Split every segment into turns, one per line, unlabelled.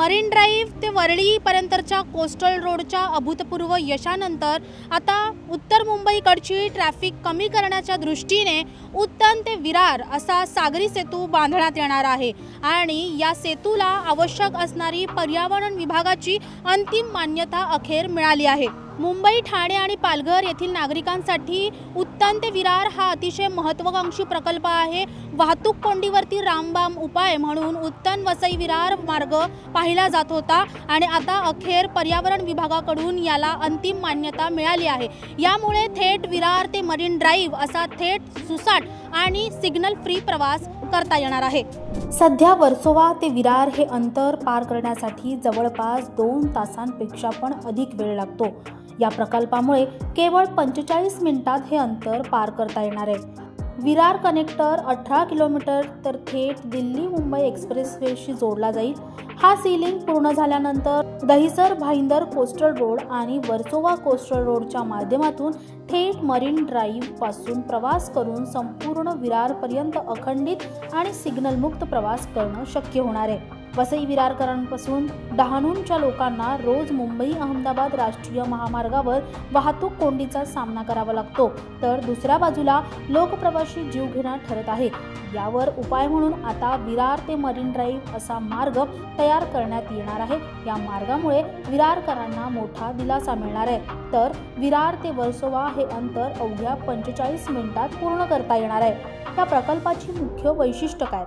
Marine drive ते वरळीपर्यंतच्या coastal रोडच्या अभूतपूर्व यशानंतर आता उत्तर मुंबईकडची ट्रॅफिक कमी करण्याच्या दृष्टीने उत्तन ते विरार असा सागरी सेतू बांधण्यात येणार आहे आणि या सेतूला आवश्यक असणारी पर्यावरण विभागाची अंतिम मान्यता अखेर मिळाली आहे। मुंबई, ठाणे आणि पालघर येथील नागरिकांसाठी उत्तन ते विरार हा अतिशय महत्त्वाकांक्षी प्रकल्प आहे। वाहतूक कोंडीवरती रामबाण उपाय म्हणून उत्तन वसई विरार मार्ग पाहिला जात होता आणि आता अखेर पर्यावरण विभागाकडून याला अंतिम मान्यता मिळाली आहे। यामुळे थेट विरार ते मरीन ड्राईव्ह असा थेट सुसाट आणि सिग्नल फ्री प्रवास करता येणार आहे। सध्या वर्सोवा ते विरार हे अंतर पार करण्यासाठी जवळपास 2 तासांपेक्षा पण अधिक वेळ लागतो। या प्रकल्पामुळे केवळ 45 मिनिटात हे अंतर पार करता येणार आहे। विरार कनेक्टर 18 किलोमीटर तर थेट दिल्ली मुंबई एक्सप्रेसवेशी जोडला जाईल। हा सीलिंग पूर्ण झाल्यानंतर दहिसर भाईंदर कोस्टल रोड आणि वर्सोवा कोस्टल रोडच्या माध्यमातून थेट मरीन ड्राईव्ह पासून प्रवास करून संपूर्ण विरारपर्यंत अखंडित आणि सिग्नल मुक्त प्रवास करणं शक्य होणार आहे। वसई विरारकरांपासून डहाणूच्या लोकांना रोज मुंबई अहमदाबाद राष्ट्रीय महामार्गावर वाहतूक कोंडीचा सामना करावा लागतो, तर दुसऱ्या बाजूला लोकप्रवासी जीवघेणा ठरत आहे। यावर उपाय म्हणून आता विरार ते मरीन ड्राईव्ह असा मार्ग तयार करण्यात येणार आहे। या मार्गामुळे विरारकरांना मोठा दिलासा मिळणार आहे, तर विरार ते वर्सोवा हे अंतर अवघ्या 45 मिनिटात पूर्ण करता येणार आहे। या प्रकल्पाची मुख्य वैशिष्ट्य काय?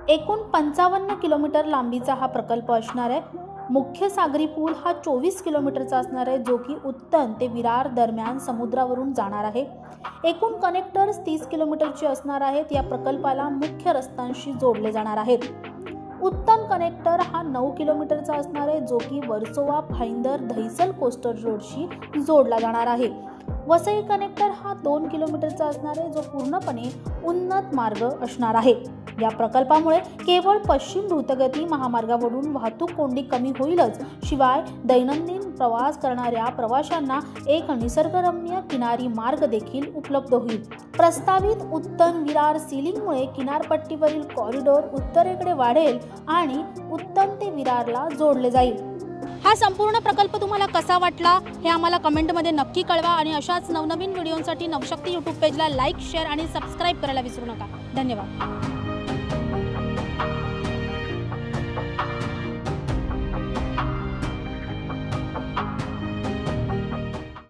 एकूण 55 किलोमीटर लांबीचा हा प्रकल्प असणार आहे। मुख्य सागरी पूल हा 24 किलोमीटरचा असणार आहे, जो की उत्तन ते विरार दरम्यान समुद्रावरून जाणार आहे। एकूण कनेक्टर्स 30 किलोमीटरचे असणार आहेत। या प्रकल्पाला मुख्य रस्त्यांशी जोडले जाणार आहेत। उत्तन कनेक्टर हा 9 किलोमीटरचा असणार आहे, जो की वर्सोवा भाईंदर दहिसर कोस्टल रोडशी जोडला जाणार आहे। वसई कनेक्टर हा 2 किलोमीटरचा असणार आहे, जो पूर्णपणे उन्नत मार्ग असणार आहे। या प्रकल्पामुळे केवळ पश्चिम द्रुतगती महामार्गावरून वाहतूक कोंडी कमी होईलच, शिवाय दैनंदिन प्रवास करणाऱ्या प्रवाशांना एक निसर्गरम्य किनारी मार्ग देखील उपलब्ध होईल। प्रस्तावित उत्तन विरार सीलिंगमुळे किनारपट्टीवरील कॉरिडॉर उत्तरेकडे वाढेल आणि उत्तन ते विरारला जोडले जाईल। हा संपूर्ण प्रकल्प तुम्हाला कसा वाटला हे आम्हाला कमेंटमध्ये नक्की कळवा आणि अशाच नवनवीन व्हिडिओसाठी नवशक्ती YouTube पेजला लाईक, शेअर आणि सबस्क्राईब करायला विसरू नका। धन्यवाद।